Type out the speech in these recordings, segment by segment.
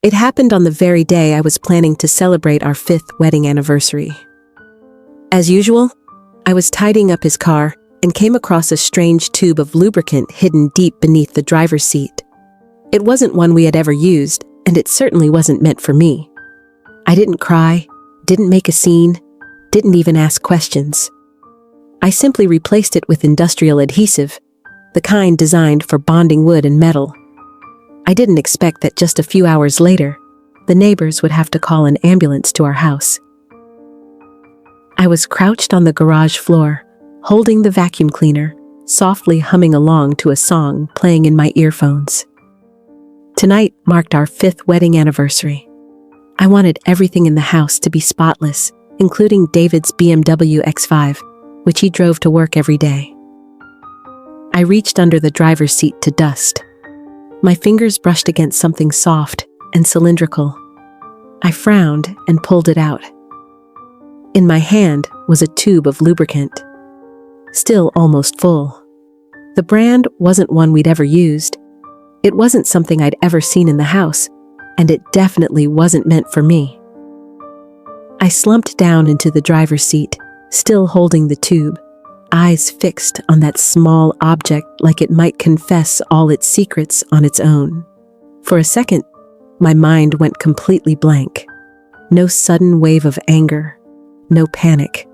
It happened on the very day I was planning to celebrate our 5th wedding anniversary. As usual, I was tidying up his car and came across a strange tube of lubricant hidden deep beneath the driver's seat. It wasn't one we had ever used, and it certainly wasn't meant for me. I didn't cry, didn't make a scene, didn't even ask questions. I simply replaced it with industrial adhesive, the kind designed for bonding wood and metal. I didn't expect that just a few hours later, the neighbors would have to call an ambulance to our house. I was crouched on the garage floor, holding the vacuum cleaner, softly humming along to a song playing in my earphones. Tonight marked our 5th wedding anniversary. I wanted everything in the house to be spotless, including David's BMW X5, which he drove to work every day. I reached under the driver's seat to dust. My fingers brushed against something soft and cylindrical. I frowned and pulled it out. In my hand was a tube of lubricant, still almost full. The brand wasn't one we'd ever used. It wasn't something I'd ever seen in the house, and it definitely wasn't meant for me. I slumped down into the driver's seat, still holding the tube, eyes fixed on that small object like it might confess all its secrets on its own. For a second, my mind went completely blank. No sudden wave of anger, no panic,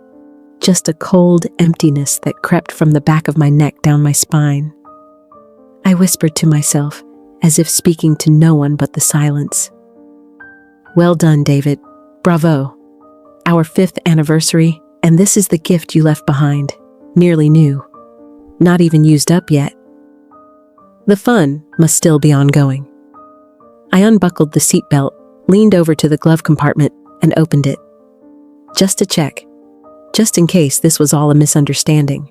just a cold emptiness that crept from the back of my neck down my spine. I whispered to myself, as if speaking to no one but the silence. "Well done, David. Bravo. Our 5th anniversary, and this is the gift you left behind. Nearly new. Not even used up yet. The fun must still be ongoing." I unbuckled the seatbelt, leaned over to the glove compartment, and opened it. Just to check. Just in case this was all a misunderstanding.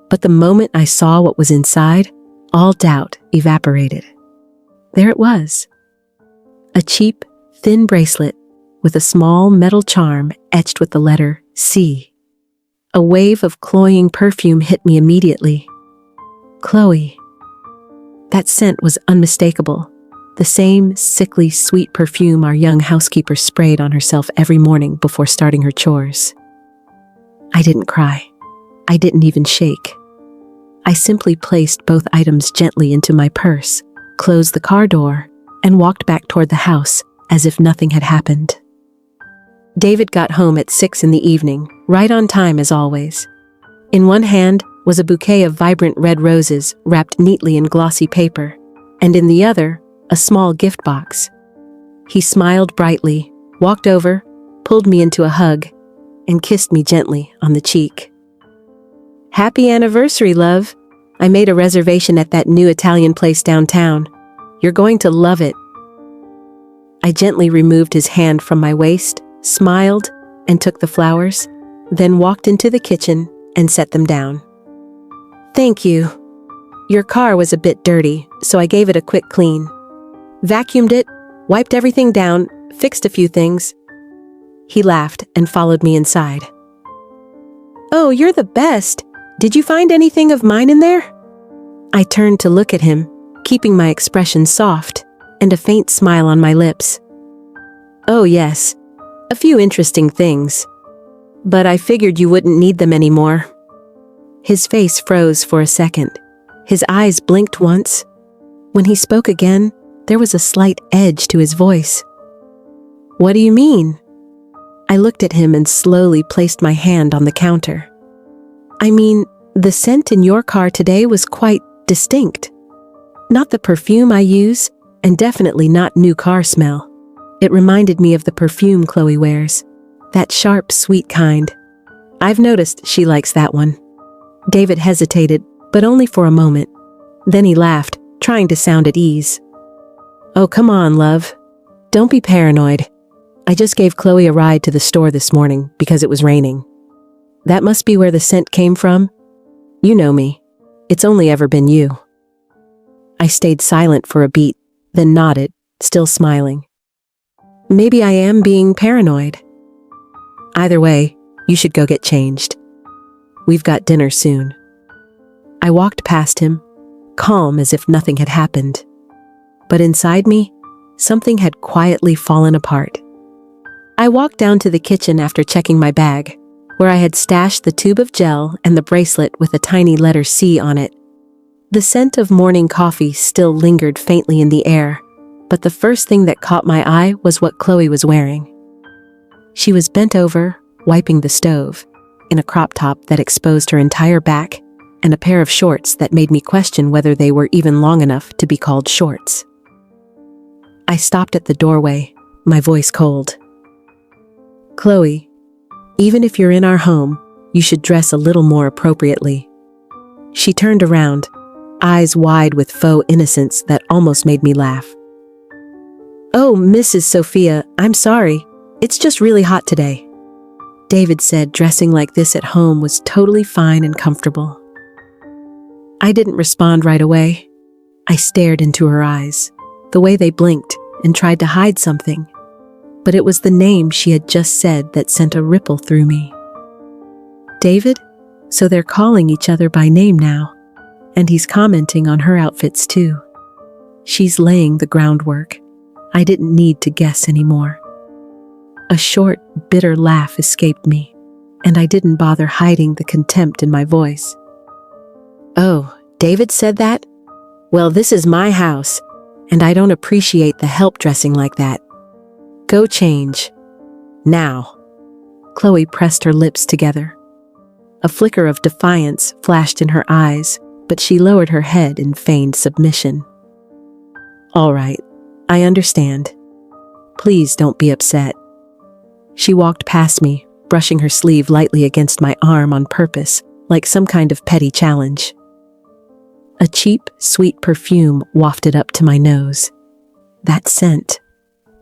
But the moment I saw what was inside, all doubt evaporated. There it was. A cheap, thin bracelet with a small metal charm etched with the letter C. A wave of cloying perfume hit me immediately. Chloe. That scent was unmistakable. The same sickly sweet perfume our young housekeeper sprayed on herself every morning before starting her chores. I didn't cry. I didn't even shake. I simply placed both items gently into my purse, closed the car door, and walked back toward the house as if nothing had happened. David got home at 6 in the evening, right on time as always. In one hand was a bouquet of vibrant red roses wrapped neatly in glossy paper, and in the other, a small gift box. He smiled brightly, walked over, pulled me into a hug, and kissed me gently on the cheek. "Happy anniversary, love. I made a reservation at that new Italian place downtown. You're going to love it." I gently removed his hand from my waist, smiled, and took the flowers, then walked into the kitchen and set them down. "Thank you. Your car was a bit dirty, so I gave it a quick clean. Vacuumed it, wiped everything down, fixed a few things." He laughed and followed me inside. "Oh, you're the best. Did you find anything of mine in there?" I turned to look at him, keeping my expression soft and a faint smile on my lips. "Oh yes, a few interesting things. But I figured you wouldn't need them anymore." His face froze for a second. His eyes blinked once. When he spoke again, there was a slight edge to his voice. "What do you mean?" I looked at him and slowly placed my hand on the counter. "I mean, the scent in your car today was quite distinct. Not the perfume I use, and definitely not new car smell. It reminded me of the perfume Chloe wears, that sharp, sweet kind. I've noticed she likes that one." David hesitated, but only for a moment. Then he laughed, trying to sound at ease. "Oh, come on, love. Don't be paranoid. I just gave Chloe a ride to the store this morning because it was raining. That must be where the scent came from. You know me. It's only ever been you." I stayed silent for a beat, then nodded, still smiling. Maybe I am being paranoid. Either way, you should go get changed. We've got dinner soon. I walked past him, calm as if nothing had happened. But inside me, something had quietly fallen apart. I walked down to the kitchen after checking my bag, where I had stashed the tube of gel and the bracelet with a tiny letter C on it. The scent of morning coffee still lingered faintly in the air, but the first thing that caught my eye was what Chloe was wearing. She was bent over, wiping the stove, in a crop top that exposed her entire back, and a pair of shorts that made me question whether they were even long enough to be called shorts. I stopped at the doorway, my voice cold. "Chloe, even if you're in our home, you should dress a little more appropriately." She turned around, eyes wide with faux innocence that almost made me laugh. "Oh, Mrs. Sophia, I'm sorry. It's just really hot today." David said dressing like this at home was totally fine and comfortable. I didn't respond right away. I stared into her eyes, the way they blinked, and tried to hide something. But it was the name she had just said that sent a ripple through me. David? So they're calling each other by name now. And he's commenting on her outfits too. She's laying the groundwork. I didn't need to guess anymore. A short, bitter laugh escaped me, and I didn't bother hiding the contempt in my voice. "Oh, David said that? Well, this is my house, and I don't appreciate the help dressing like that. Go change. Now." Chloe pressed her lips together. A flicker of defiance flashed in her eyes, but she lowered her head in feigned submission. "All right, I understand. Please don't be upset." She walked past me, brushing her sleeve lightly against my arm on purpose, like some kind of petty challenge. A cheap, sweet perfume wafted up to my nose. That scent.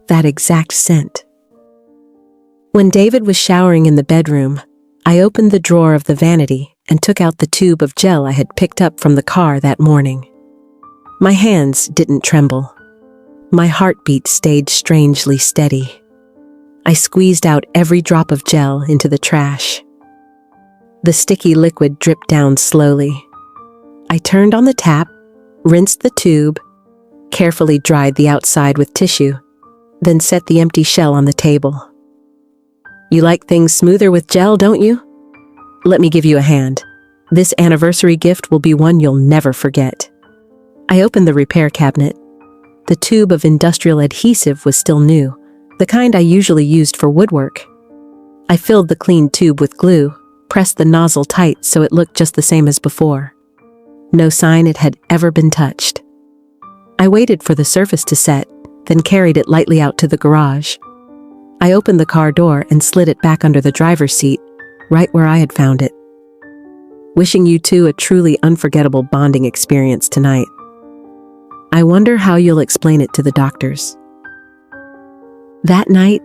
That exact scent. When David was showering in the bedroom, I opened the drawer of the vanity and took out the tube of gel I had picked up from the car that morning. My hands didn't tremble. My heartbeat stayed strangely steady. I squeezed out every drop of gel into the trash. The sticky liquid dripped down slowly. I turned on the tap, rinsed the tube, carefully dried the outside with tissue, then set the empty shell on the table. "You like things smoother with gel, don't you? Let me give you a hand. This anniversary gift will be one you'll never forget." I opened the repair cabinet. The tube of industrial adhesive was still new, the kind I usually used for woodwork. I filled the clean tube with glue, pressed the nozzle tight so it looked just the same as before. No sign it had ever been touched. I waited for the surface to set, then carried it lightly out to the garage. I opened the car door and slid it back under the driver's seat, right where I had found it. "Wishing you two a truly unforgettable bonding experience tonight. I wonder how you'll explain it to the doctors." That night,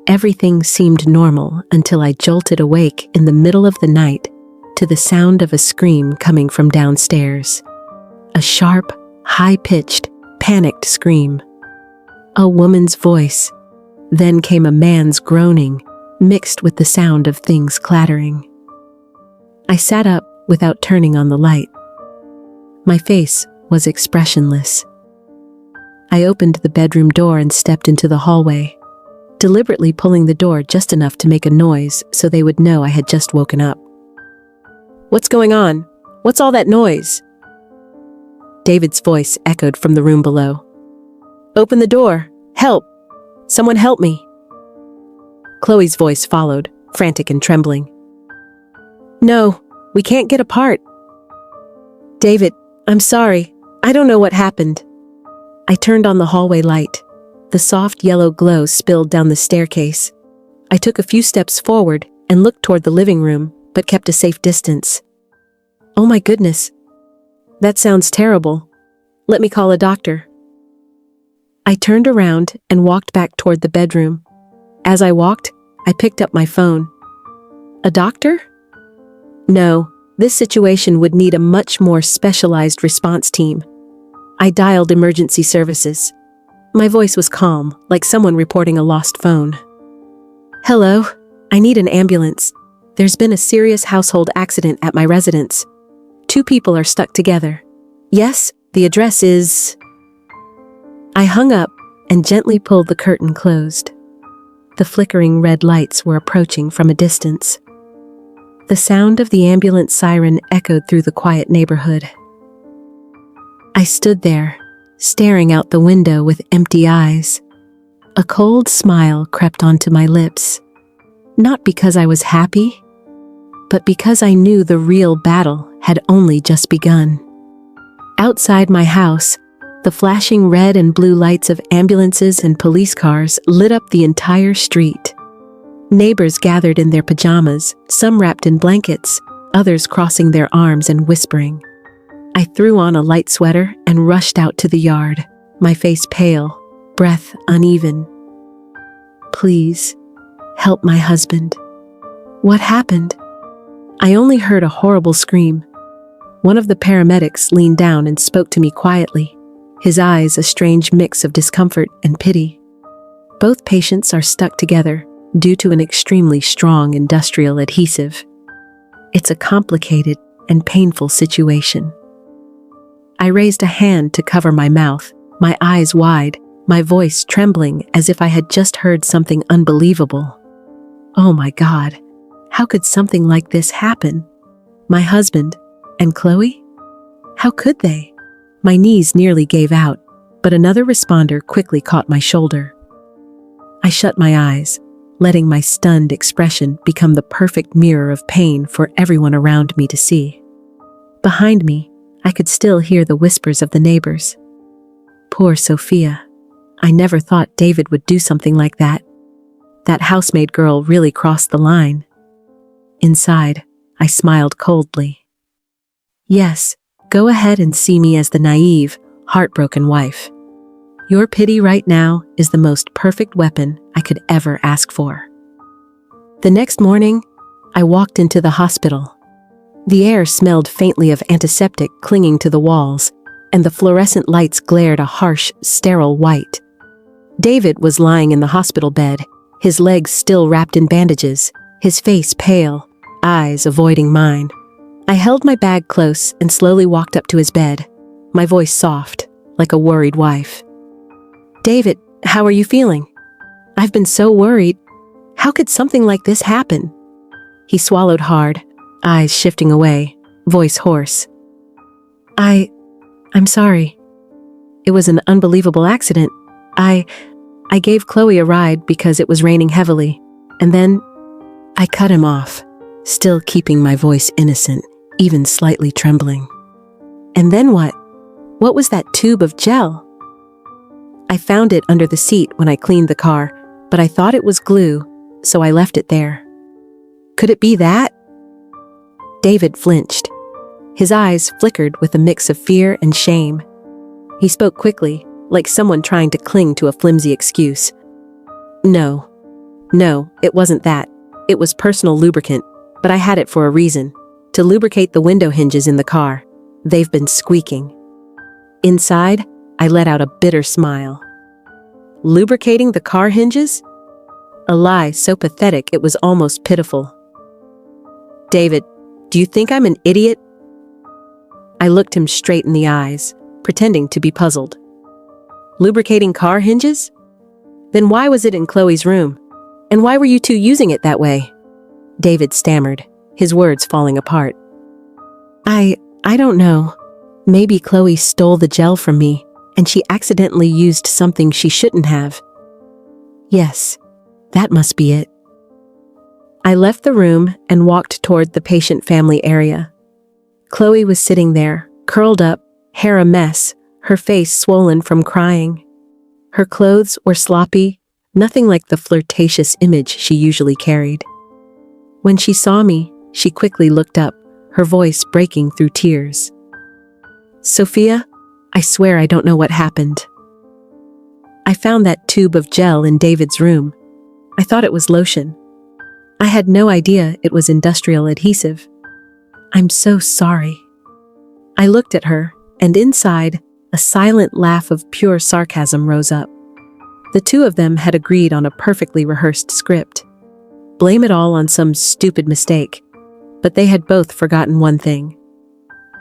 everything seemed normal until I jolted awake in the middle of the night to the sound of a scream coming from downstairs. A sharp, high-pitched, panicked scream. A woman's voice. Then came a man's groaning, mixed with the sound of things clattering. I sat up without turning on the light. My face was expressionless. I opened the bedroom door and stepped into the hallway, deliberately pulling the door just enough to make a noise so they would know I had just woken up. "What's going on? What's all that noise?" David's voice echoed from the room below. "Open the door! Help! Someone help me!" Chloe's voice followed, frantic and trembling. "No, we can't get apart." "David, I'm sorry. I don't know what happened." I turned on the hallway light. The soft yellow glow spilled down the staircase. I took a few steps forward and looked toward the living room, but kept a safe distance. "Oh my goodness. That sounds terrible. Let me call a doctor." I turned around and walked back toward the bedroom. As I walked, I picked up my phone. A doctor? No, this situation would need a much more specialized response team. I dialed emergency services. My voice was calm, like someone reporting a lost phone. "Hello, I need an ambulance. There's been a serious household accident at my residence. 2 people are stuck together. Yes, the address is..." I hung up, and gently pulled the curtain closed. The flickering red lights were approaching from a distance. The sound of the ambulance siren echoed through the quiet neighborhood. I stood there, staring out the window with empty eyes. A cold smile crept onto my lips. Not because I was happy, but because I knew the real battle had only just begun. Outside my house, the flashing red and blue lights of ambulances and police cars lit up the entire street. Neighbors gathered in their pajamas, some wrapped in blankets, others crossing their arms and whispering. I threw on a light sweater and rushed out to the yard, my face pale, breath uneven. Please, help my husband. What happened? I only heard a horrible scream. One of the paramedics leaned down and spoke to me quietly, his eyes a strange mix of discomfort and pity. Both patients are stuck together due to an extremely strong industrial adhesive. It's a complicated and painful situation. I raised a hand to cover my mouth, my eyes wide, my voice trembling as if I had just heard something unbelievable. Oh my God, how could something like this happen? My husband and Chloe? How could they? My knees nearly gave out, but another responder quickly caught my shoulder. I shut my eyes, letting my stunned expression become the perfect mirror of pain for everyone around me to see. Behind me, I could still hear the whispers of the neighbors. Poor Sophia. I never thought David would do something like that. That housemaid girl really crossed the line. Inside, I smiled coldly. Yes, go ahead and see me as the naive, heartbroken wife. Your pity right now is the most perfect weapon I could ever ask for. The next morning, I walked into the hospital. The air smelled faintly of antiseptic clinging to the walls, and the fluorescent lights glared a harsh, sterile white. David was lying in the hospital bed, his legs still wrapped in bandages, his face pale, eyes avoiding mine. I held my bag close and slowly walked up to his bed, my voice soft, like a worried wife. David, how are you feeling? I've been so worried. How could something like this happen? He swallowed hard, eyes shifting away, voice hoarse. I'm sorry. It was an unbelievable accident. I gave Chloe a ride because it was raining heavily, and then I cut him off, still keeping my voice innocent, even slightly trembling. And then what? What was that tube of gel? I found it under the seat when I cleaned the car, but I thought it was glue, so I left it there. Could it be that? David flinched. His eyes flickered with a mix of fear and shame. He spoke quickly, like someone trying to cling to a flimsy excuse. No, it wasn't that. It was personal lubricant, but I had it for a reason. To lubricate the window hinges in the car. They've been squeaking. Inside, I let out a bitter smile. Lubricating the car hinges? A lie so pathetic it was almost pitiful. David, do you think I'm an idiot? I looked him straight in the eyes, pretending to be puzzled. Lubricating car hinges? Then why was it in Chloe's room? And why were you two using it that way? David stammered, his words falling apart. I don't know. Maybe Chloe stole the gel from me, and she accidentally used something she shouldn't have. Yes, that must be it. I left the room and walked toward the patient family area. Chloe was sitting there, curled up, hair a mess, her face swollen from crying. Her clothes were sloppy, nothing like the flirtatious image she usually carried. When she saw me, she quickly looked up, her voice breaking through tears. Sophia, I swear I don't know what happened. I found that tube of gel in David's room. I thought it was lotion. I had no idea it was industrial adhesive. I'm so sorry. I looked at her, and inside, a silent laugh of pure sarcasm rose up. The two of them had agreed on a perfectly rehearsed script. Blame it all on some stupid mistake. But they had both forgotten one thing.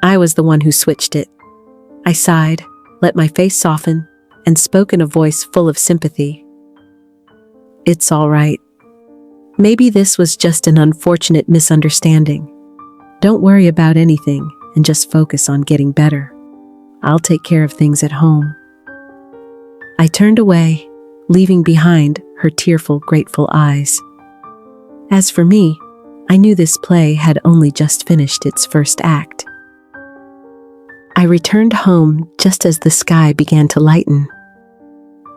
I was the one who switched it. I sighed, let my face soften, and spoke in a voice full of sympathy. "It's all right. Maybe this was just an unfortunate misunderstanding. Don't worry about anything and just focus on getting better. I'll take care of things at home." I turned away, leaving behind her tearful, grateful eyes. As for me, I knew this play had only just finished its first act. I returned home just as the sky began to lighten.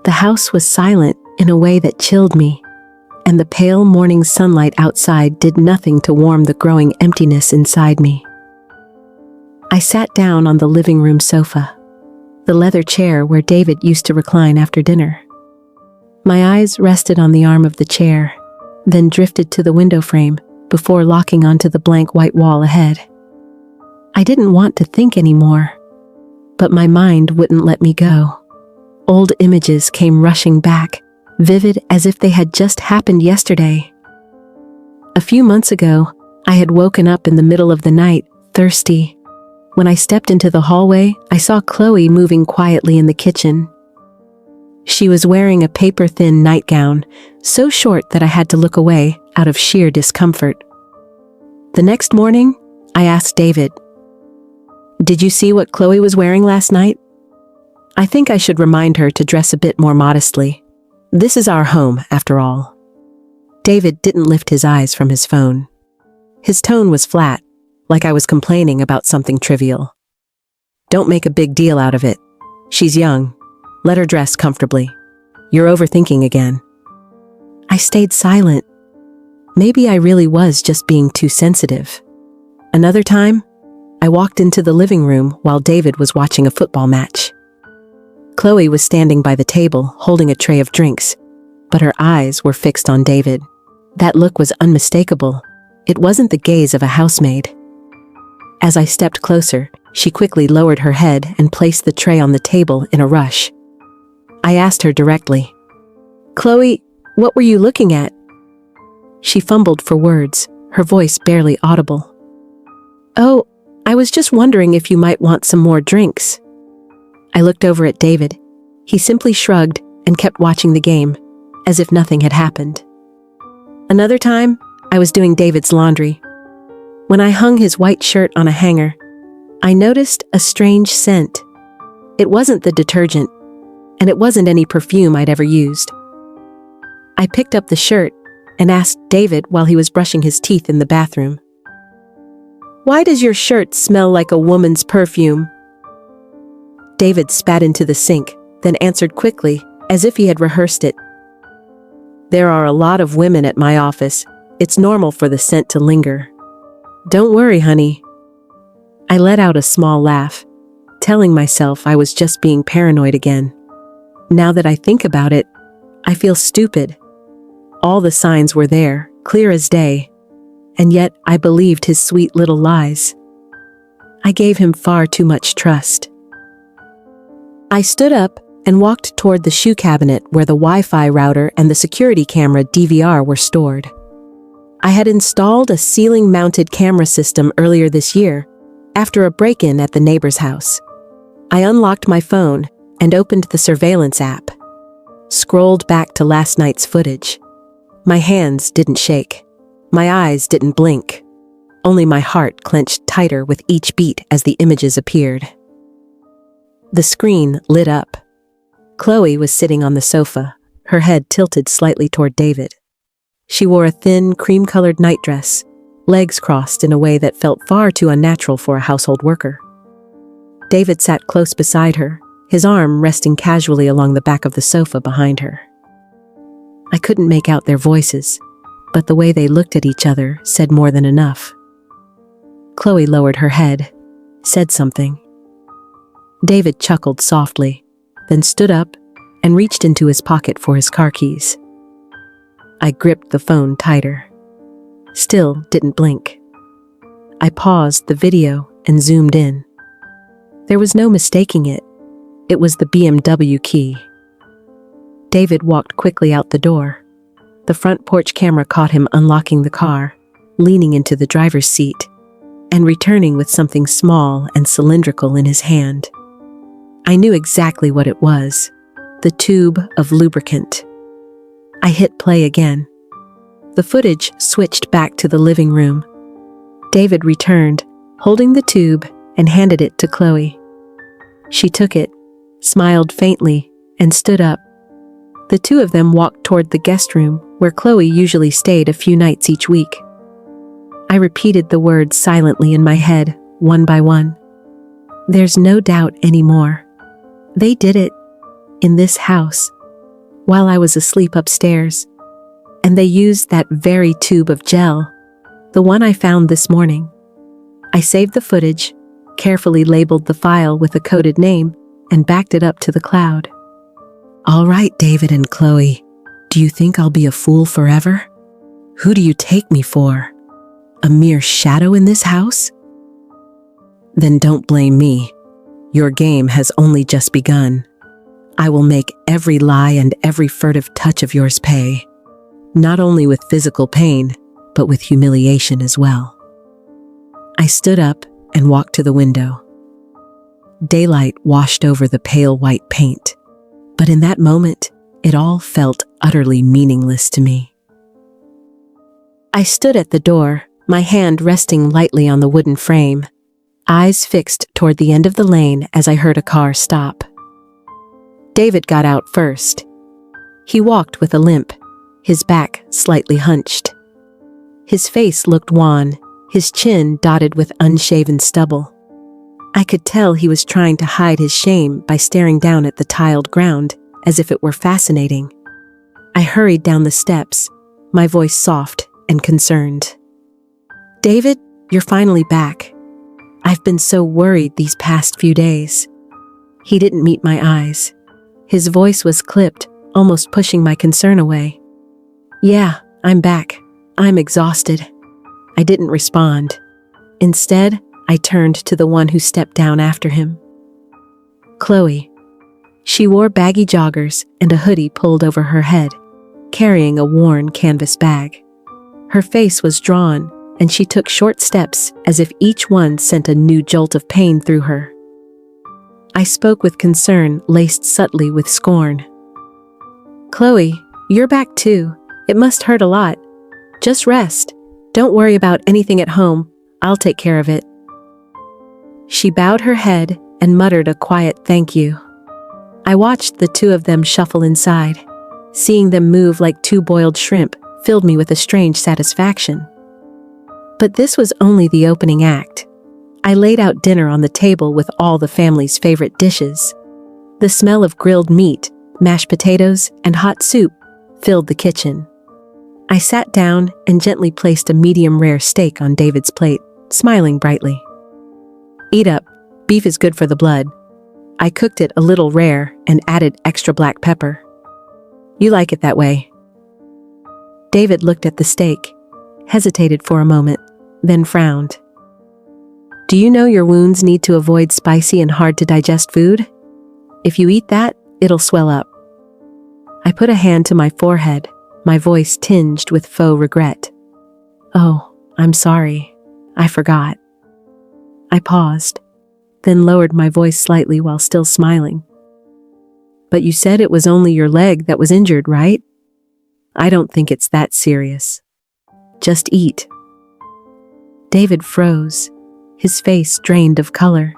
The house was silent in a way that chilled me, and the pale morning sunlight outside did nothing to warm the growing emptiness inside me. I sat down on the living room sofa, the leather chair where David used to recline after dinner. My eyes rested on the arm of the chair, then drifted to the window frame before locking onto the blank white wall ahead. I didn't want to think anymore, but my mind wouldn't let me go. Old images came rushing back, vivid as if they had just happened yesterday. A few months ago, I had woken up in the middle of the night, thirsty. When I stepped into the hallway, I saw Chloe moving quietly in the kitchen. She was wearing a paper-thin nightgown, so short that I had to look away out of sheer discomfort. The next morning, I asked David, "Did you see what Chloe was wearing last night? I think I should remind her to dress a bit more modestly. This is our home, after all." David didn't lift his eyes from his phone. His tone was flat, like I was complaining about something trivial. "Don't make a big deal out of it. She's young. Let her dress comfortably. You're overthinking again." I stayed silent. Maybe I really was just being too sensitive. Another time, I walked into the living room while David was watching a football match. Chloe was standing by the table, holding a tray of drinks, but her eyes were fixed on David. That look was unmistakable. It wasn't the gaze of a housemaid. As I stepped closer, she quickly lowered her head and placed the tray on the table in a rush. I asked her directly, "Chloe, what were you looking at?" She fumbled for words, her voice barely audible. "Oh, I was just wondering if you might want some more drinks." I looked over at David. He simply shrugged and kept watching the game, as if nothing had happened. Another time, I was doing David's laundry. When I hung his white shirt on a hanger, I noticed a strange scent. It wasn't the detergent, and it wasn't any perfume I'd ever used. I picked up the shirt and asked David while he was brushing his teeth in the bathroom, "Why does your shirt smell like a woman's perfume?" David spat into the sink, then answered quickly, as if he had rehearsed it. "There are a lot of women at my office. It's normal for the scent to linger. Don't worry, honey." I let out a small laugh, telling myself I was just being paranoid again. Now that I think about it, I feel stupid. All the signs were there, clear as day, and yet I believed his sweet little lies. I gave him far too much trust. I stood up and walked toward the shoe cabinet where the Wi-Fi router and the security camera DVR were stored. I had installed a ceiling-mounted camera system earlier this year, after a break-in at the neighbor's house. I unlocked my phone and opened the surveillance app. Scrolled back to last night's footage. My hands didn't shake. My eyes didn't blink. Only my heart clenched tighter with each beat as the images appeared. The screen lit up. Chloe was sitting on the sofa, her head tilted slightly toward David. She wore a thin, cream-colored nightdress, legs crossed in a way that felt far too unnatural for a household worker. David sat close beside her, his arm resting casually along the back of the sofa behind her. I couldn't make out their voices, but the way they looked at each other said more than enough. Chloe lowered her head, said something. David chuckled softly, then stood up and reached into his pocket for his car keys. I gripped the phone tighter. Still didn't blink. I paused the video and zoomed in. There was no mistaking it. It was the BMW key. David walked quickly out the door. The front porch camera caught him unlocking the car, leaning into the driver's seat, and returning with something small and cylindrical in his hand. I knew exactly what it was. the tube of lubricant. I hit play again. The footage switched back to the living room. David returned, holding the tube, and handed it to Chloe. She took it, smiled faintly, and stood up. The two of them walked toward the guest room, where Chloe usually stayed a few nights each week. I repeated the words silently in my head, one by one. There's no doubt anymore. They did it, in this house, while I was asleep upstairs. And they used that very tube of gel, the one I found this morning. I saved the footage, carefully labeled the file with a coded name, and backed it up to the cloud. All right, David and Chloe, do you think I'll be a fool forever? Who do you take me for? A mere shadow in this house? Then don't blame me. Your game has only just begun. I will make every lie and every furtive touch of yours pay. Not only with physical pain, but with humiliation as well. I stood up and walked to the window. Daylight washed over the pale white paint, but in that moment, it all felt utterly meaningless to me. I stood at the door, my hand resting lightly on the wooden frame, eyes fixed toward the end of the lane as I heard a car stop. David got out first. He walked with a limp, his back slightly hunched. His face looked wan, his chin dotted with unshaven stubble. I could tell he was trying to hide his shame by staring down at the tiled ground, as if it were fascinating. I hurried down the steps, my voice soft and concerned. David, you're finally back. I've been so worried these past few days. He didn't meet my eyes. His voice was clipped, almost pushing my concern away. Yeah, I'm back. I'm exhausted. I didn't respond. Instead, I turned to the one who stepped down after him. Chloe. She wore baggy joggers and a hoodie pulled over her head, carrying a worn canvas bag. Her face was drawn, and she took short steps as if each one sent a new jolt of pain through her. I spoke with concern laced subtly with scorn. Chloe, you're back too. It must hurt a lot. Just rest. Don't worry about anything at home. I'll take care of it. She bowed her head and muttered a quiet thank you. I watched the two of them shuffle inside. Seeing them move like two boiled shrimp filled me with a strange satisfaction. But this was only the opening act. I laid out dinner on the table with all the family's favorite dishes. The smell of grilled meat, mashed potatoes, and hot soup filled the kitchen. I sat down and gently placed a medium-rare steak on David's plate, smiling brightly. Eat up. Beef is good for the blood. I cooked it a little rare and added extra black pepper. You like it that way. David looked at the steak, hesitated for a moment, then frowned. Do you know your wounds need to avoid spicy and hard-to-digest food? If you eat that, it'll swell up. I put a hand to my forehead, my voice tinged with faux regret. Oh, I'm sorry. I forgot. I paused, then lowered my voice slightly while still smiling. But you said it was only your leg that was injured, right? I don't think it's that serious. Just eat. David froze, his face drained of color.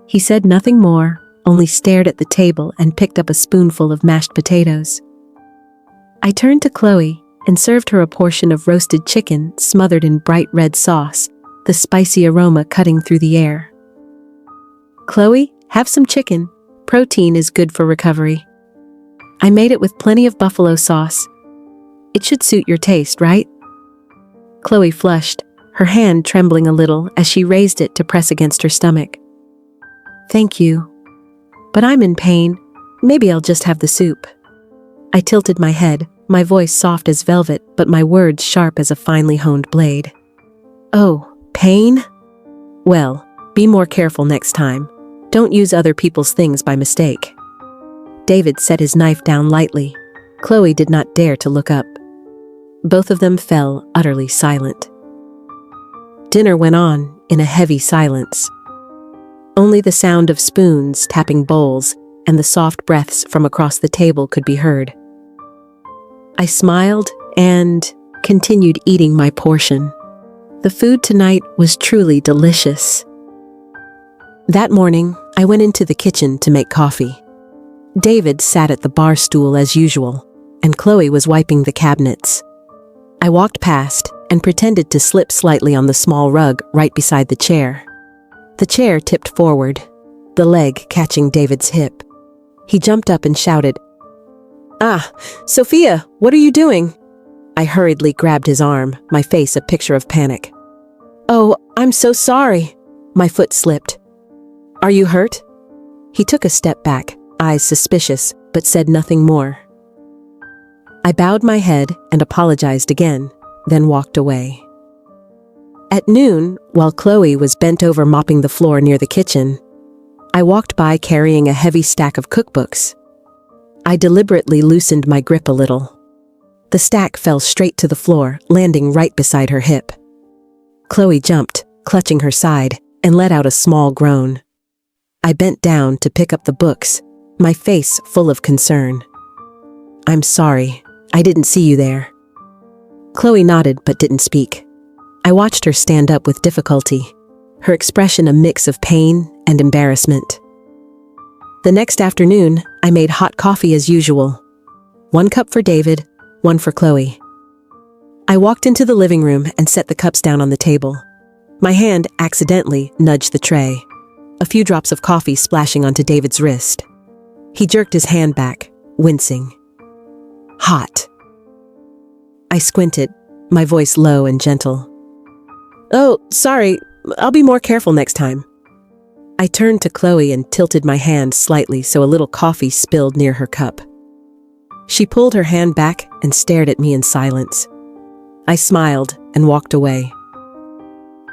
He said nothing more, only stared at the table and picked up a spoonful of mashed potatoes. I turned to Chloe and served her a portion of roasted chicken smothered in bright red sauce, the spicy aroma cutting through the air. Chloe, have some chicken. Protein is good for recovery. I made it with plenty of buffalo sauce. It should suit your taste, right? Chloe flushed, her hand trembling a little as she raised it to press against her stomach. Thank you. But I'm in pain. Maybe I'll just have the soup. I tilted my head, my voice soft as velvet, but my words sharp as a finely honed blade. Oh, pain? Well, be more careful next time. Don't use other people's things by mistake. David set his knife down lightly. Chloe did not dare to look up. Both of them fell utterly silent. Dinner went on in a heavy silence. Only the sound of spoons tapping bowls and the soft breaths from across the table could be heard. I smiled and continued eating my portion. The food tonight was truly delicious. That morning, I went into the kitchen to make coffee. David sat at the bar stool as usual, and Chloe was wiping the cabinets. I walked past and pretended to slip slightly on the small rug right beside the chair. The chair tipped forward, the leg catching David's hip. He jumped up and shouted, "Ah, Sophia, what are you doing?" I hurriedly grabbed his arm, my face a picture of panic. "Oh, I'm so sorry." My foot slipped. "Are you hurt?" He took a step back, eyes suspicious, but said nothing more. I bowed my head and apologized again, then walked away. At noon, while Chloe was bent over mopping the floor near the kitchen, I walked by carrying a heavy stack of cookbooks. I deliberately loosened my grip a little. The stack fell straight to the floor, landing right beside her hip. Chloe jumped, clutching her side, and let out a small groan. I bent down to pick up the books, my face full of concern. "I'm sorry, I didn't see you there." Chloe nodded but didn't speak. I watched her stand up with difficulty, her expression a mix of pain and embarrassment. The next afternoon, I made hot coffee as usual. 1 cup for David, 1 for Chloe. I walked into the living room and set the cups down on the table. My hand accidentally nudged the tray, a few drops of coffee splashing onto David's wrist. He jerked his hand back, wincing. "Hot." I squinted, my voice low and gentle. "Oh, sorry, I'll be more careful next time." I turned to Chloe and tilted my hand slightly so a little coffee spilled near her cup. She pulled her hand back and stared at me in silence. I smiled and walked away.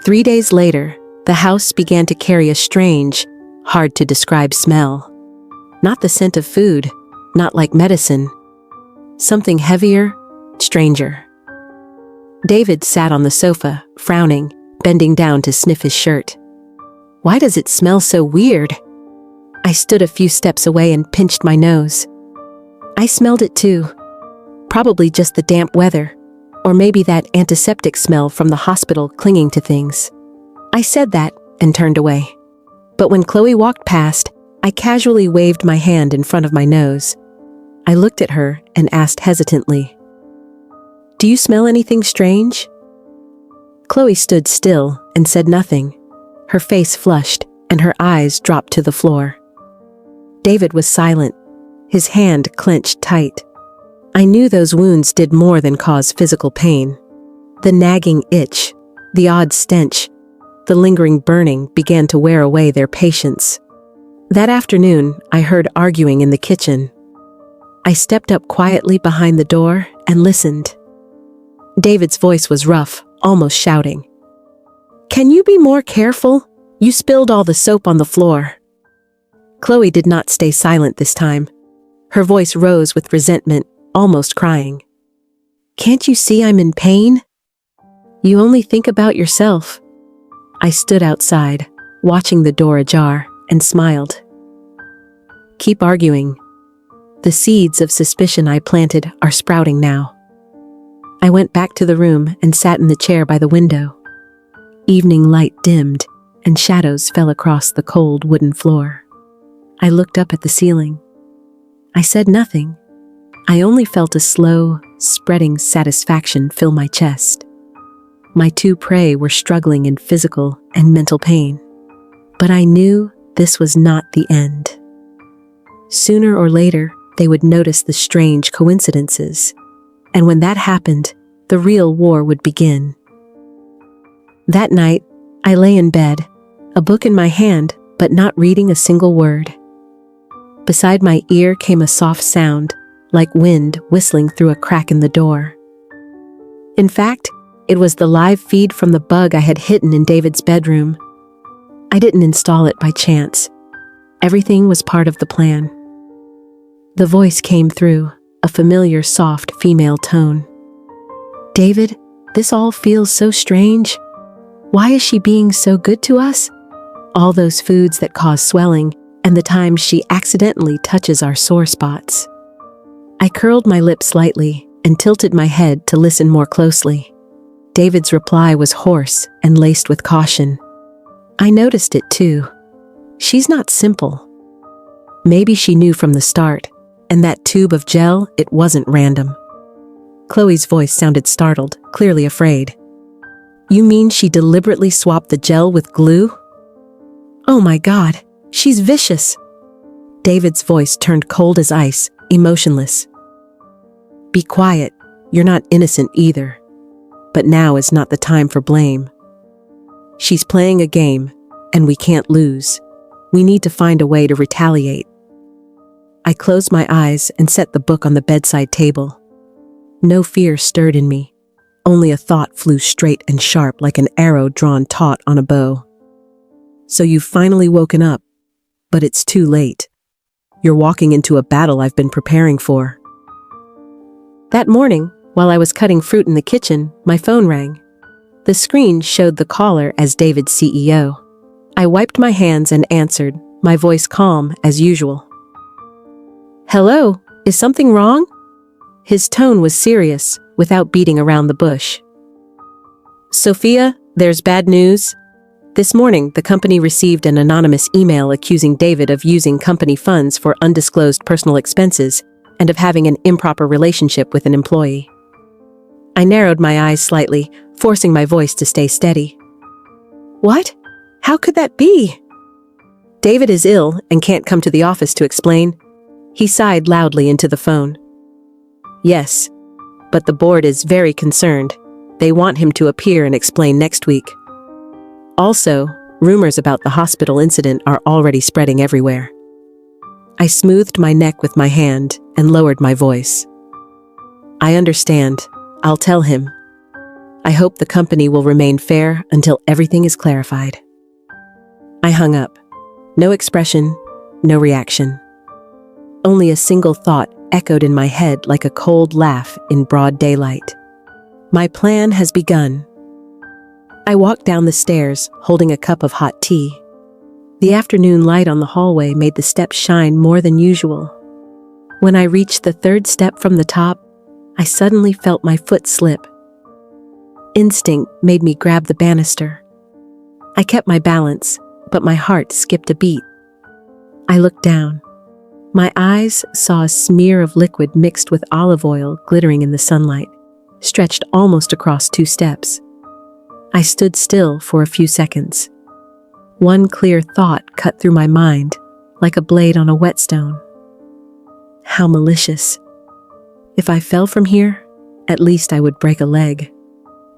3 days later, the house began to carry a strange, hard-to-describe smell. Not the scent of food, not like medicine. Something heavier, stranger. David sat on the sofa, frowning, bending down to sniff his shirt. "Why does it smell so weird?" I stood a few steps away and pinched my nose. I smelled it too. Probably just the damp weather, or maybe that antiseptic smell from the hospital clinging to things. I said that and turned away. But when Chloe walked past, I casually waved my hand in front of my nose. I looked at her and asked hesitantly, "Do you smell anything strange?" Chloe stood still and said nothing. Her face flushed and her eyes dropped to the floor. David was silent, his hand clenched tight. I knew those wounds did more than cause physical pain. The nagging itch, the odd stench, the lingering burning began to wear away their patience. That afternoon, I heard arguing in the kitchen. I stepped up quietly behind the door and listened. David's voice was rough, almost shouting. "Can you be more careful? You spilled all the soap on the floor." Chloe did not stay silent this time. Her voice rose with resentment, almost crying. "Can't you see I'm in pain? You only think about yourself." I stood outside, watching the door ajar, and smiled. "Keep arguing. The seeds of suspicion I planted are sprouting now." I went back to the room and sat in the chair by the window. Evening light dimmed, and shadows fell across the cold wooden floor. I looked up at the ceiling. I said nothing. I only felt a slow, spreading satisfaction fill my chest. My two prey were struggling in physical and mental pain. But I knew this was not the end. Sooner or later, they would notice the strange coincidences. And when that happened, the real war would begin. That night, I lay in bed, a book in my hand, but not reading a single word. Beside my ear came a soft sound, like wind whistling through a crack in the door. In fact, it was the live feed from the bug I had hidden in David's bedroom. I didn't install it by chance. Everything was part of the plan. The voice came through, a familiar soft female tone. "David, this all feels so strange. Why is she being so good to us? All those foods that cause swelling, and the times she accidentally touches our sore spots. I curled my lips slightly and tilted my head to listen more closely. David's reply was hoarse and laced with caution. I noticed it too. She's not simple. Maybe she knew from the start, and that tube of gel, it wasn't random. Chloe's voice sounded startled, clearly afraid. You mean she deliberately swapped the gel with glue? Oh my God, she's vicious. David's voice turned cold as ice, emotionless. Be quiet, you're not innocent either. But now is not the time for blame. She's playing a game, and we can't lose. We need to find a way to retaliate. I closed my eyes and set the book on the bedside table. No fear stirred in me. Only a thought flew straight and sharp like an arrow drawn taut on a bow. So you've finally woken up, but it's too late. You're walking into a battle I've been preparing for. That morning, while I was cutting fruit in the kitchen, my phone rang. The screen showed the caller as David's CEO. I wiped my hands and answered, my voice calm as usual. Hello, is something wrong? His tone was serious, without beating around the bush. Sophia, there's bad news. This morning, the company received an anonymous email accusing David of using company funds for undisclosed personal expenses and of having an improper relationship with an employee. I narrowed my eyes slightly, forcing my voice to stay steady. What? How could that be? David is ill and can't come to the office to explain. He sighed loudly into the phone. Yes, but the board is very concerned. They want him to appear and explain next week. Also, rumors about the hospital incident are already spreading everywhere. I smoothed my neck with my hand and lowered my voice. I understand. I'll tell him. I hope the company will remain fair until everything is clarified. I hung up. No expression, no reaction. Only a single thought echoed in my head like a cold laugh in broad daylight. My plan has begun. I walked down the stairs, holding a cup of hot tea. The afternoon light on the hallway made the steps shine more than usual. When I reached the third step from the top, I suddenly felt my foot slip. Instinct made me grab the banister. I kept my balance, but my heart skipped a beat. I looked down. My eyes saw a smear of liquid mixed with olive oil glittering in the sunlight, stretched almost across 2 steps. I stood still for a few seconds. One clear thought cut through my mind, like a blade on a whetstone. How malicious. If I fell from here, at least I would break a leg.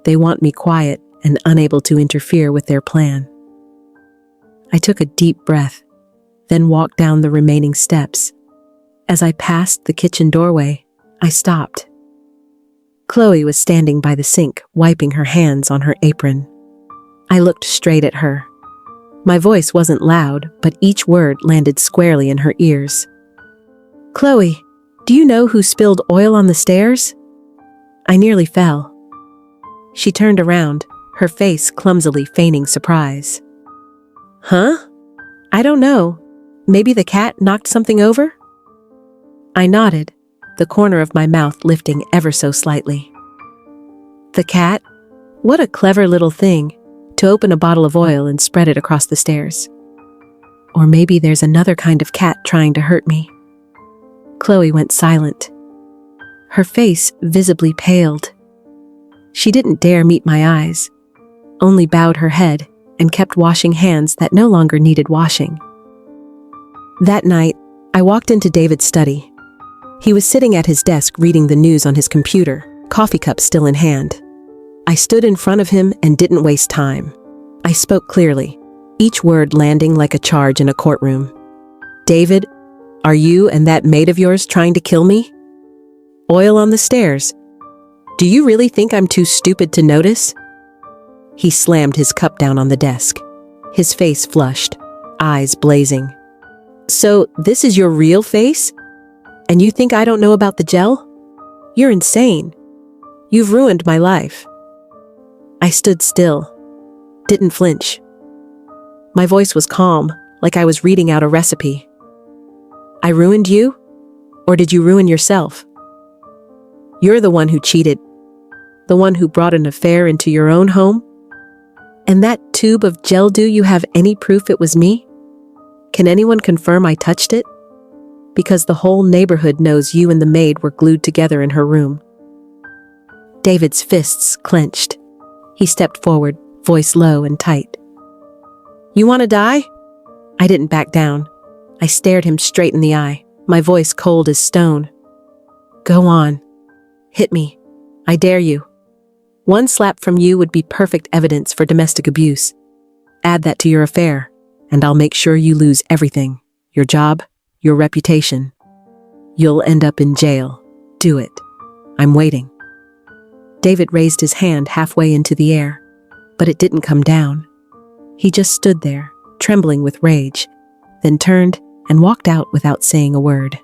They want me quiet and unable to interfere with their plan. I took a deep breath, then walked down the remaining steps. As I passed the kitchen doorway, I stopped. Chloe was standing by the sink, wiping her hands on her apron. I looked straight at her. My voice wasn't loud, but each word landed squarely in her ears. Chloe, do you know who spilled oil on the stairs? I nearly fell. She turned around, her face clumsily feigning surprise. Huh? I don't know. Maybe the cat knocked something over? I nodded, the corner of my mouth lifting ever so slightly. The cat? What a clever little thing, to open a bottle of oil and spread it across the stairs. Or maybe there's another kind of cat trying to hurt me. Chloe went silent. Her face visibly paled. She didn't dare meet my eyes, only bowed her head and kept washing hands that no longer needed washing. That night, I walked into David's study. He was sitting at his desk reading the news on his computer, coffee cup still in hand. I stood in front of him and didn't waste time. I spoke clearly, each word landing like a charge in a courtroom. David, are you and that maid of yours trying to kill me? Oil on the stairs. Do you really think I'm too stupid to notice? He slammed his cup down on the desk. His face flushed, eyes blazing. So, this is your real face? And you think I don't know about the gel? You're insane. You've ruined my life. I stood still, didn't flinch. My voice was calm, like I was reading out a recipe. I ruined you? Or did you ruin yourself? You're the one who cheated. The one who brought an affair into your own home? And that tube of gel, do you have any proof it was me? Can anyone confirm I touched it? Because the whole neighborhood knows you and the maid were glued together in her room. David's fists clenched. He stepped forward, voice low and tight. You want to die? I didn't back down. I stared him straight in the eye, my voice cold as stone. Go on. Hit me. I dare you. One slap from you would be perfect evidence for domestic abuse. Add that to your affair, and I'll make sure you lose everything. Your job, your reputation. You'll end up in jail. Do it. I'm waiting. David raised his hand halfway into the air, but it didn't come down. He just stood there, trembling with rage, then turned and walked out without saying a word.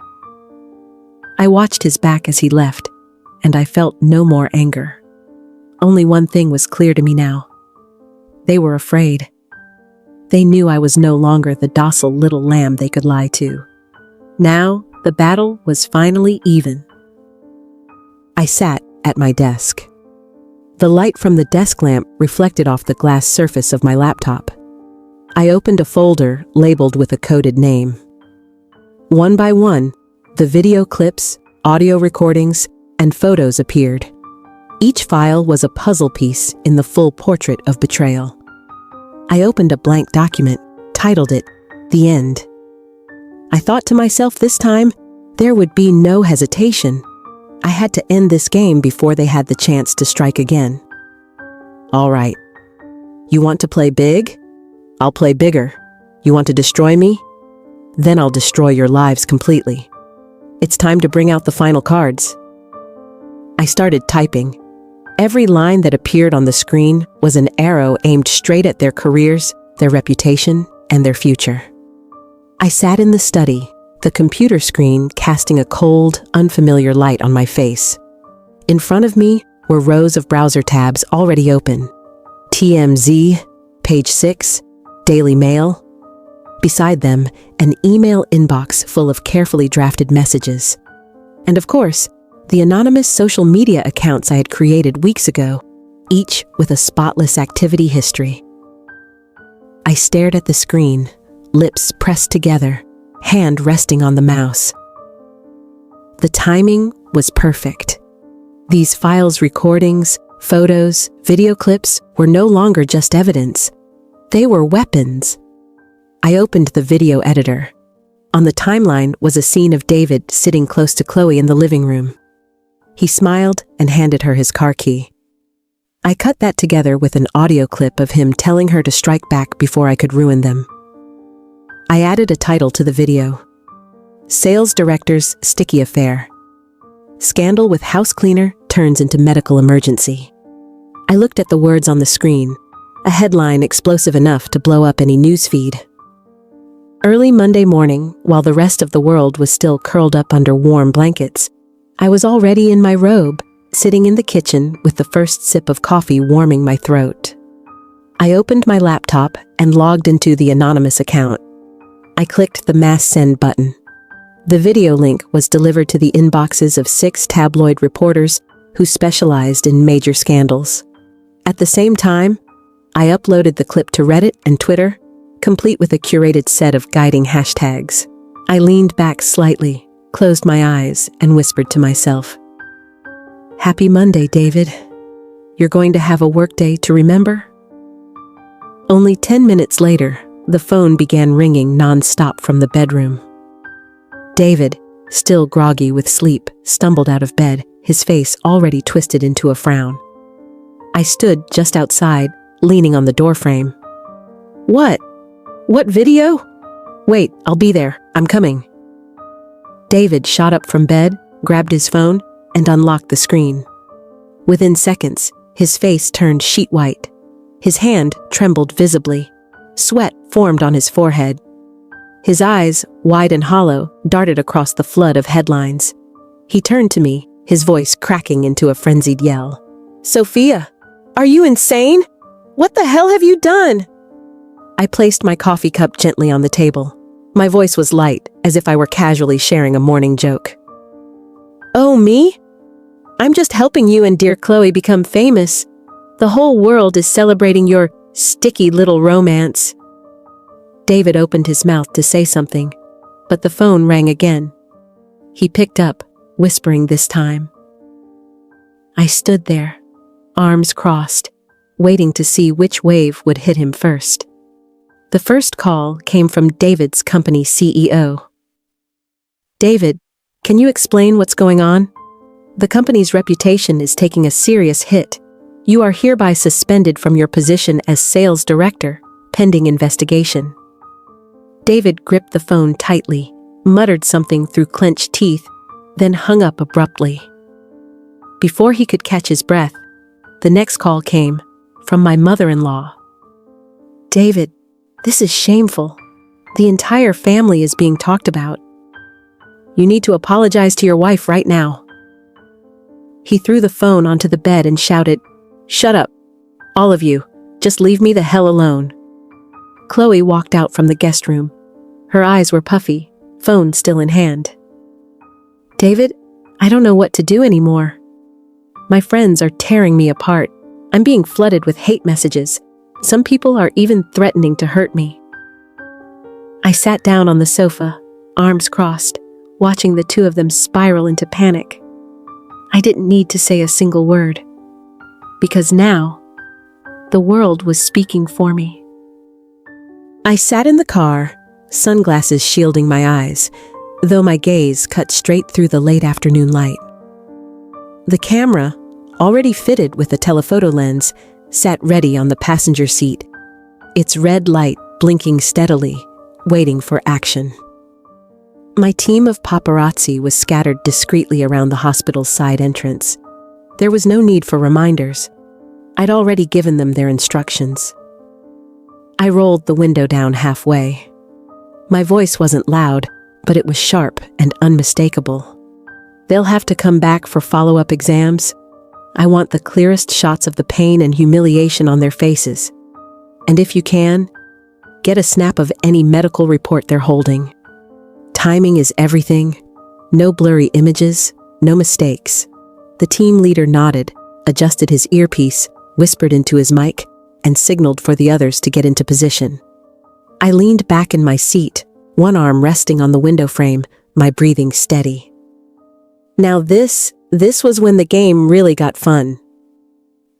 I watched his back as he left, and I felt no more anger. Only one thing was clear to me now. They were afraid. They knew I was no longer the docile little lamb they could lie to. Now, the battle was finally even. I sat at my desk. The light from the desk lamp reflected off the glass surface of my laptop. I opened a folder labeled with a coded name. One by one, the video clips, audio recordings, and photos appeared. Each file was a puzzle piece in the full portrait of betrayal. I opened a blank document, titled it, The End. I thought to myself this time, there would be no hesitation. I had to end this game before they had the chance to strike again. All right. You want to play big? I'll play bigger. You want to destroy me? Then I'll destroy your lives completely. It's time to bring out the final cards. I started typing. Every line that appeared on the screen was an arrow aimed straight at their careers, their reputation, and their future. I sat in the study, the computer screen casting a cold, unfamiliar light on my face. In front of me were rows of browser tabs already open. TMZ, Page 6, Daily Mail. Beside them, an email inbox full of carefully drafted messages. And of course, the anonymous social media accounts I had created weeks ago, each with a spotless activity history. I stared at the screen, lips pressed together, hand resting on the mouse. The timing was perfect. These files, recordings, photos, video clips were no longer just evidence. They were weapons. I opened the video editor. On the timeline was a scene of David sitting close to Chloe in the living room. He smiled and handed her his car key. I cut that together with an audio clip of him telling her to strike back before I could ruin them. I added a title to the video. Sales Director's Sticky Affair. Scandal with house cleaner turns into medical emergency. I looked at the words on the screen, a headline explosive enough to blow up any newsfeed. Early Monday morning, while the rest of the world was still curled up under warm blankets, I was already in my robe, sitting in the kitchen with the first sip of coffee warming my throat. I opened my laptop and logged into the anonymous account. I clicked the mass send button. The video link was delivered to the inboxes of 6 tabloid reporters who specialized in major scandals. At the same time, I uploaded the clip to Reddit and Twitter, complete with a curated set of guiding hashtags. I leaned back slightly, closed my eyes, and whispered to myself, "Happy Monday, David. You're going to have a workday to remember?" Only 10 minutes later, the phone began ringing non-stop from the bedroom. David, still groggy with sleep, stumbled out of bed, his face already twisted into a frown. I stood just outside, leaning on the doorframe. "What? What video? Wait, I'll be there. I'm coming." David shot up from bed, grabbed his phone, and unlocked the screen. Within seconds, his face turned sheet white. His hand trembled visibly. Sweat formed on his forehead. His eyes, wide and hollow, darted across the flood of headlines. He turned to me, his voice cracking into a frenzied yell. "Sophia, are you insane? What the hell have you done?" I placed my coffee cup gently on the table. My voice was light, as if I were casually sharing a morning joke. "Oh, me? I'm just helping you and dear Chloe become famous. The whole world is celebrating your sticky little romance." David opened his mouth to say something, but the phone rang again. He picked up, whispering this time. I stood there, arms crossed, waiting to see which wave would hit him first. The first call came from David's company CEO. "David, can you explain what's going on? The company's reputation is taking a serious hit. You are hereby suspended from your position as sales director, pending investigation." David gripped the phone tightly, muttered something through clenched teeth, then hung up abruptly. Before he could catch his breath, the next call came from my mother-in-law. "David, this is shameful. The entire family is being talked about. You need to apologize to your wife right now." He threw the phone onto the bed and shouted, "Shut up, all of you. Just leave me the hell alone." Chloe walked out from the guest room. Her eyes were puffy, phone still in hand. "David, I don't know what to do anymore. My friends are tearing me apart. I'm being flooded with hate messages. Some people are even threatening to hurt me." I sat down on the sofa, arms crossed, watching the two of them spiral into panic. I didn't need to say a single word, because now, the world was speaking for me. I sat in the car, sunglasses shielding my eyes, though my gaze cut straight through the late afternoon light. The camera, already fitted with a telephoto lens, sat ready on the passenger seat, its red light blinking steadily, waiting for action. My team of paparazzi was scattered discreetly around the hospital's side entrance. There was no need for reminders. I'd already given them their instructions. I rolled the window down halfway. My voice wasn't loud, but it was sharp and unmistakable. "They'll have to come back for follow-up exams. I want the clearest shots of the pain and humiliation on their faces. And if you can, get a snap of any medical report they're holding. Timing is everything. No blurry images, no mistakes." The team leader nodded, adjusted his earpiece, whispered into his mic, and signaled for the others to get into position. I leaned back in my seat, one arm resting on the window frame, my breathing steady. Now this was when the game really got fun.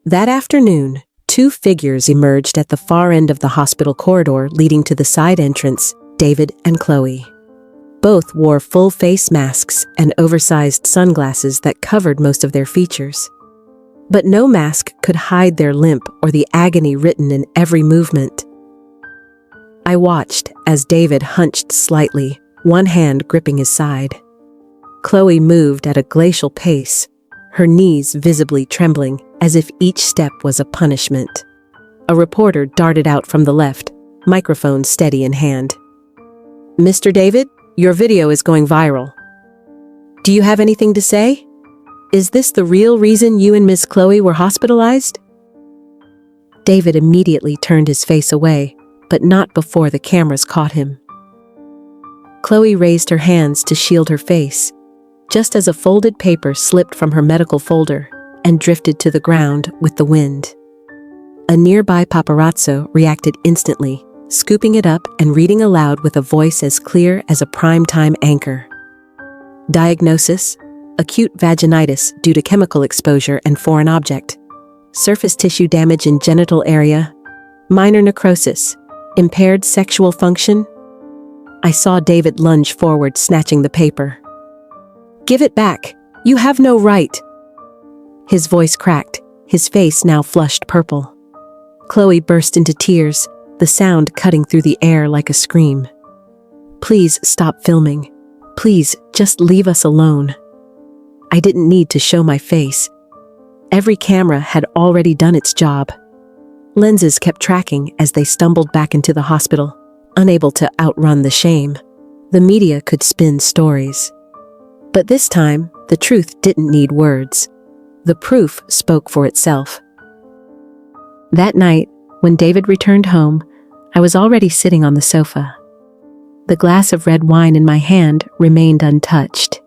That afternoon, two figures emerged at the far end of the hospital corridor leading to the side entrance, David and Chloe. Both wore full face masks and oversized sunglasses that covered most of their features. But no mask could hide their limp or the agony written in every movement. I watched as David hunched slightly, one hand gripping his side. Chloe moved at a glacial pace, her knees visibly trembling as if each step was a punishment. A reporter darted out from the left, microphone steady in hand. "Mr. David, your video is going viral. Do you have anything to say? Is this the real reason you and Miss Chloe were hospitalized?" David immediately turned his face away, but not before the cameras caught him. Chloe raised her hands to shield her face, just as a folded paper slipped from her medical folder and drifted to the ground with the wind. A nearby paparazzo reacted instantly, scooping it up and reading aloud with a voice as clear as a primetime anchor. "Diagnosis: acute vaginitis due to chemical exposure and foreign object. Surface tissue damage in genital area. Minor necrosis. Impaired sexual function." I saw David lunge forward, snatching the paper. "Give it back! You have no right!" His voice cracked, his face now flushed purple. Chloe burst into tears, the sound cutting through the air like a scream. "Please stop filming. Please just leave us alone." I didn't need to show my face. Every camera had already done its job. Lenses kept tracking as they stumbled back into the hospital, unable to outrun the shame. The media could spin stories. But this time, the truth didn't need words. The proof spoke for itself. That night, when David returned home, I was already sitting on the sofa. The glass of red wine in my hand remained untouched.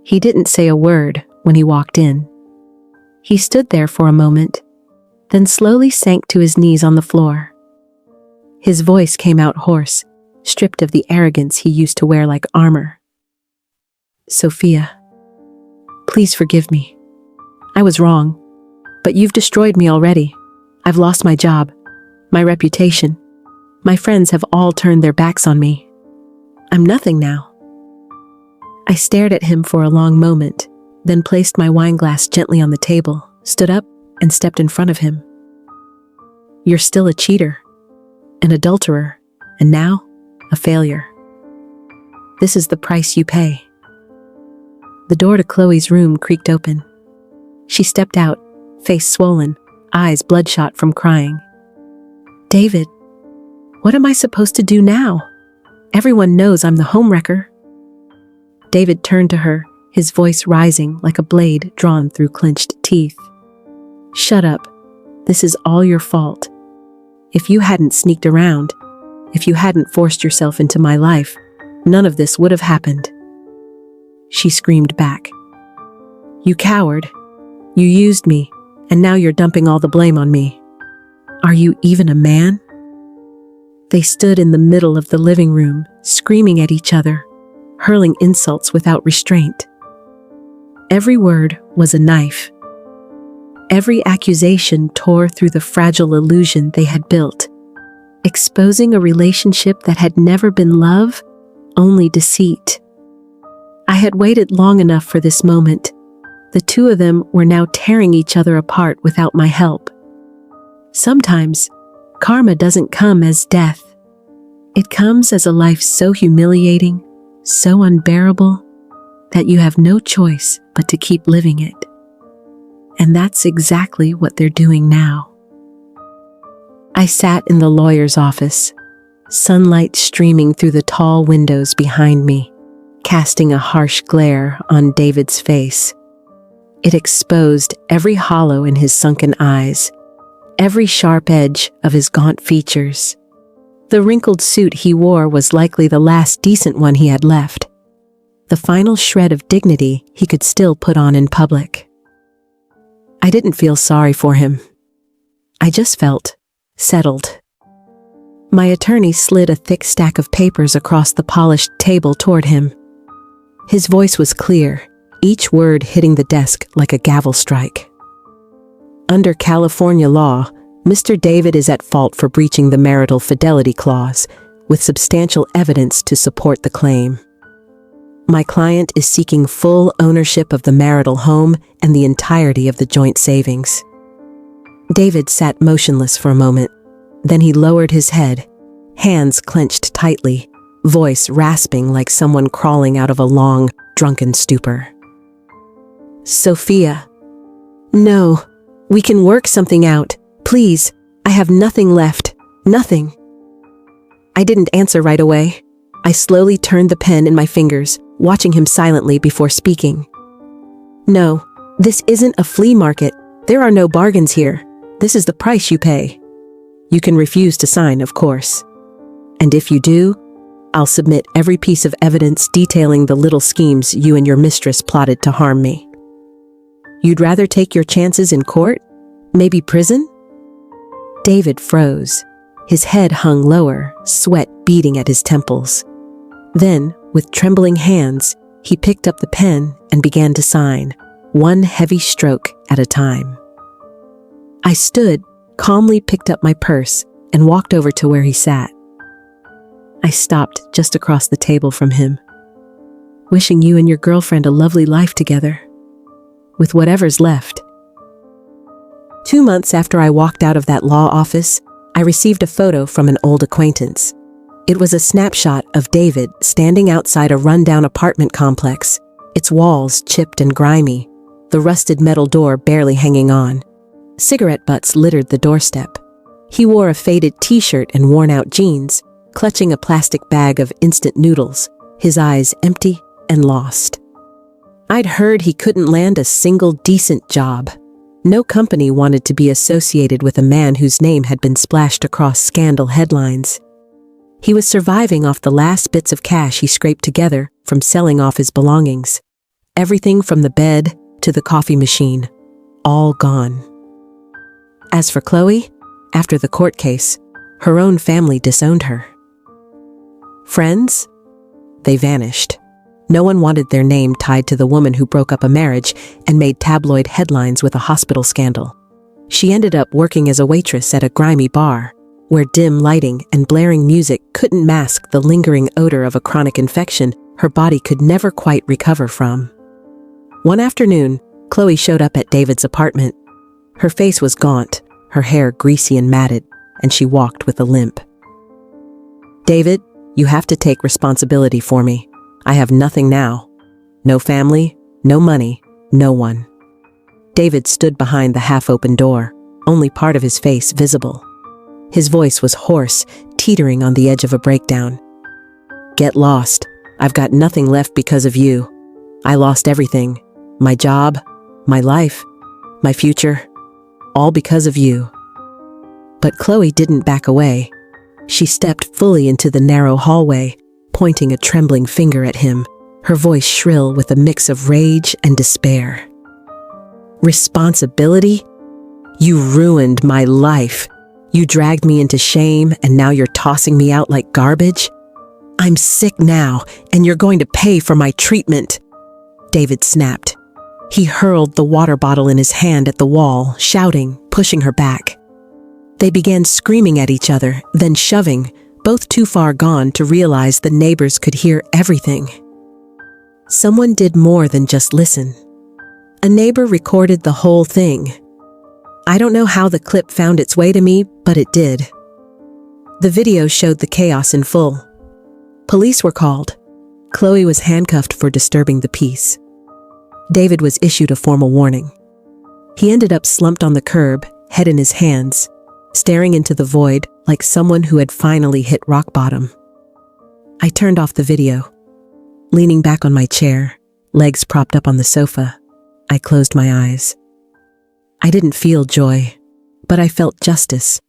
He didn't say a word when he walked in. He stood there for a moment, then slowly sank to his knees on the floor. His voice came out hoarse, stripped of the arrogance he used to wear like armor. "Sophia, please forgive me. I was wrong, but you've destroyed me already. I've lost my job, my reputation. My friends have all turned their backs on me. I'm nothing now." I stared at him for a long moment, then placed my wine glass gently on the table, stood up, and stepped in front of him. "You're still a cheater, an adulterer, and now, a failure. This is the price you pay." The door to Chloe's room creaked open. She stepped out, face swollen, eyes bloodshot from crying. "David, what am I supposed to do now? Everyone knows I'm the homewrecker." David turned to her, his voice rising like a blade drawn through clenched teeth. "Shut up. This is all your fault. If you hadn't sneaked around, if you hadn't forced yourself into my life, none of this would have happened." She screamed back. "You coward. You used me, and now you're dumping all the blame on me. Are you even a man?" They stood in the middle of the living room, screaming at each other, hurling insults without restraint. Every word was a knife. Every accusation tore through the fragile illusion they had built, exposing a relationship that had never been love, only deceit. I had waited long enough for this moment. The two of them were now tearing each other apart without my help. Sometimes, karma doesn't come as death. It comes as a life so humiliating, so unbearable, that you have no choice but to keep living it. And that's exactly what they're doing now. I sat in the lawyer's office, sunlight streaming through the tall windows behind me, casting a harsh glare on David's face. It exposed every hollow in his sunken eyes, every sharp edge of his gaunt features. The wrinkled suit he wore was likely the last decent one he had left, the final shred of dignity he could still put on in public. I didn't feel sorry for him. I just felt settled. My attorney slid a thick stack of papers across the polished table toward him. His voice was clear, each word hitting the desk like a gavel strike. "Under California law, Mr. David is at fault for breaching the marital fidelity clause, with substantial evidence to support the claim. My client is seeking full ownership of the marital home and the entirety of the joint savings." David sat motionless for a moment. Then he lowered his head, hands clenched tightly, voice rasping like someone crawling out of a long, drunken stupor. "Sophia, no, we can work something out. Please, I have nothing left, nothing." I didn't answer right away. I slowly turned the pen in my fingers, watching him silently before speaking. "No, this isn't a flea market. There are no bargains here. This is the price you pay. You can refuse to sign, of course. And if you do, I'll submit every piece of evidence detailing the little schemes you and your mistress plotted to harm me. You'd rather take your chances in court? Maybe prison?" David froze. His head hung lower, sweat beading at his temples. Then, with trembling hands, he picked up the pen and began to sign, one heavy stroke at a time. I stood, calmly picked up my purse, and walked over to where he sat. I stopped just across the table from him. "Wishing you and your girlfriend a lovely life together. With whatever's left." 2 months after I walked out of that law office, I received a photo from an old acquaintance. It was a snapshot of David standing outside a rundown apartment complex, its walls chipped and grimy, the rusted metal door barely hanging on. Cigarette butts littered the doorstep. He wore a faded t-shirt and worn-out jeans, clutching a plastic bag of instant noodles, his eyes empty and lost. I'd heard he couldn't land a single decent job. No company wanted to be associated with a man whose name had been splashed across scandal headlines. He was surviving off the last bits of cash he scraped together from selling off his belongings. Everything from the bed to the coffee machine, all gone. As for Chloe, after the court case, her own family disowned her. Friends? They vanished. No one wanted their name tied to the woman who broke up a marriage and made tabloid headlines with a hospital scandal. She ended up working as a waitress at a grimy bar, where dim lighting and blaring music couldn't mask the lingering odor of a chronic infection her body could never quite recover from. One afternoon, Chloe showed up at David's apartment. Her face was gaunt, her hair greasy and matted, and she walked with a limp. "David, you have to take responsibility for me. I have nothing now. No family, no money, no one." David stood behind the half-open door, only part of his face visible. His voice was hoarse, teetering on the edge of a breakdown. "Get lost. I've got nothing left because of you. I lost everything. My job, my life, my future. All because of you." But Chloe didn't back away. She stepped fully into the narrow hallway, pointing a trembling finger at him, her voice shrill with a mix of rage and despair. "Responsibility? You ruined my life. You dragged me into shame, and now you're tossing me out like garbage? I'm sick now, and you're going to pay for my treatment." David snapped. He hurled the water bottle in his hand at the wall, shouting, pushing her back. They began screaming at each other, then shoving, both too far gone to realize the neighbors could hear everything. Someone did more than just listen. A neighbor recorded the whole thing. I don't know how the clip found its way to me, but it did. The video showed the chaos in full. Police were called. Chloe was handcuffed for disturbing the peace. David was issued a formal warning. He ended up slumped on the curb, head in his hands, staring into the void like someone who had finally hit rock bottom. I turned off the video. Leaning back on my chair, legs propped up on the sofa, I closed my eyes. I didn't feel joy, but I felt justice.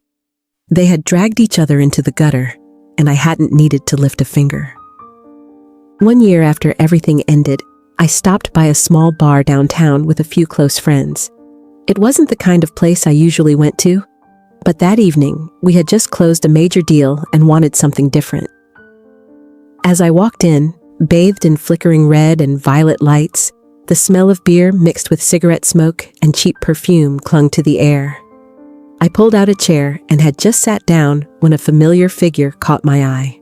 They had dragged each other into the gutter, and I hadn't needed to lift a finger. 1 year after everything ended, I stopped by a small bar downtown with a few close friends. It wasn't the kind of place I usually went to, but that evening, we had just closed a major deal and wanted something different. As I walked in, bathed in flickering red and violet lights, the smell of beer mixed with cigarette smoke and cheap perfume clung to the air. I pulled out a chair and had just sat down when a familiar figure caught my eye.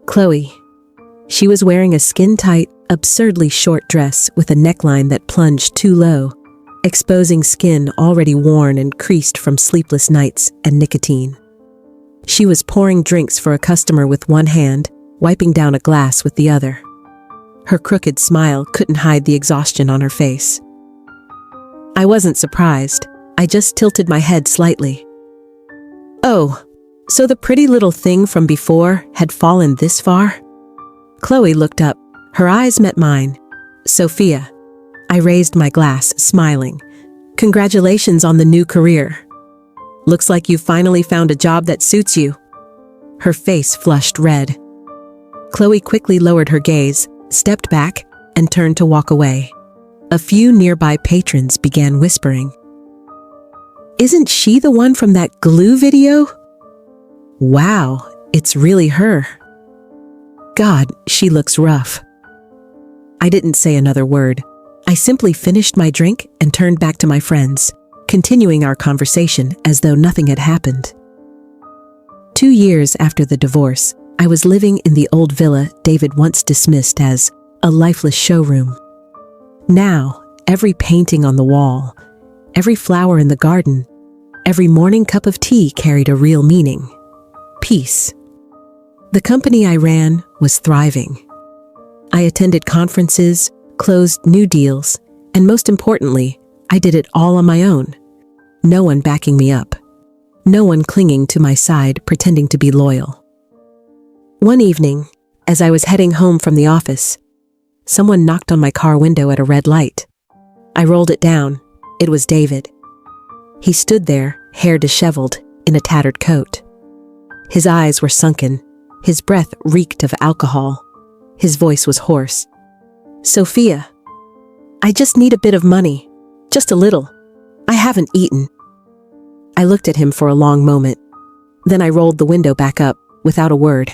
Chloe. She was wearing a skin-tight, absurdly short dress with a neckline that plunged too low, exposing skin already worn and creased from sleepless nights and nicotine. She was pouring drinks for a customer with one hand, wiping down a glass with the other. Her crooked smile couldn't hide the exhaustion on her face. I wasn't surprised. I just tilted my head slightly. "Oh, so the pretty little thing from before had fallen this far?" Chloe looked up. Her eyes met mine. "Sophia." I raised my glass, smiling. "Congratulations on the new career. Looks like you finally found a job that suits you." Her face flushed red. Chloe quickly lowered her gaze, stepped back, and turned to walk away. A few nearby patrons began whispering. "Isn't she the one from that glue video? Wow, it's really her. God, she looks rough." I didn't say another word. I simply finished my drink and turned back to my friends, continuing our conversation as though nothing had happened. 2 years after the divorce, I was living in the old villa David once dismissed as a lifeless showroom. Now, every painting on the wall, every flower in the garden, every morning cup of tea carried a real meaning. Peace. The company I ran was thriving. I attended conferences, closed new deals, and most importantly, I did it all on my own. No one backing me up. No one clinging to my side pretending to be loyal. One evening, as I was heading home from the office, someone knocked on my car window at a red light. I rolled it down, It was David. He stood there, hair disheveled, in a tattered coat. His eyes were sunken. His breath reeked of alcohol. His voice was hoarse. "Sophia, I just need a bit of money. Just a little. I haven't eaten." I looked at him for a long moment. Then I rolled the window back up, without a word.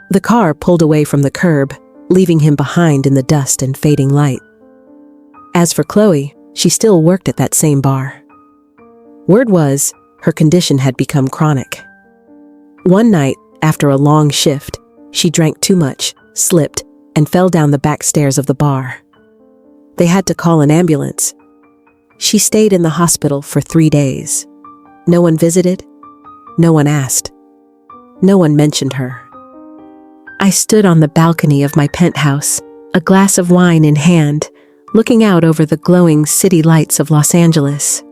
The car pulled away from the curb, leaving him behind in the dust and fading light. As for Chloe, she still worked at that same bar. Word was, her condition had become chronic. One night, after a long shift, she drank too much, slipped, and fell down the back stairs of the bar. They had to call an ambulance. She stayed in the hospital for 3 days. No one visited. No one asked. No one mentioned her. I stood on the balcony of my penthouse, a glass of wine in hand, looking out over the glowing city lights of Los Angeles.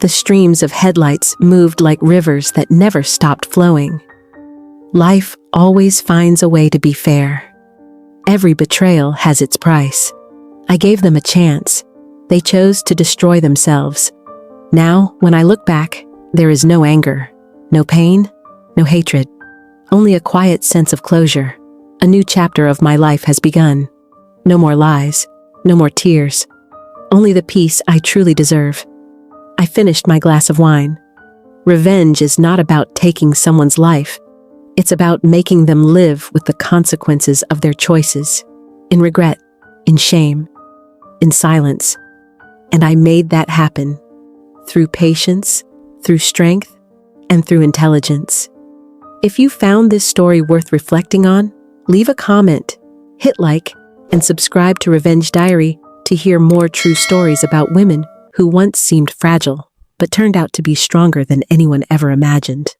The streams of headlights moved like rivers that never stopped flowing. Life always finds a way to be fair. Every betrayal has its price. I gave them a chance. They chose to destroy themselves. Now, when I look back, there is no anger, no pain, no hatred. Only a quiet sense of closure. A new chapter of my life has begun. No more lies, no more tears. Only the peace I truly deserve. I finished my glass of wine. Revenge is not about taking someone's life. It's about making them live with the consequences of their choices, in regret, in shame, in silence. And I made that happen, through patience, through strength, and through intelligence. If you found this story worth reflecting on, leave a comment, hit like, and subscribe to Revenge Diary to hear more true stories about women who once seemed fragile, but turned out to be stronger than anyone ever imagined.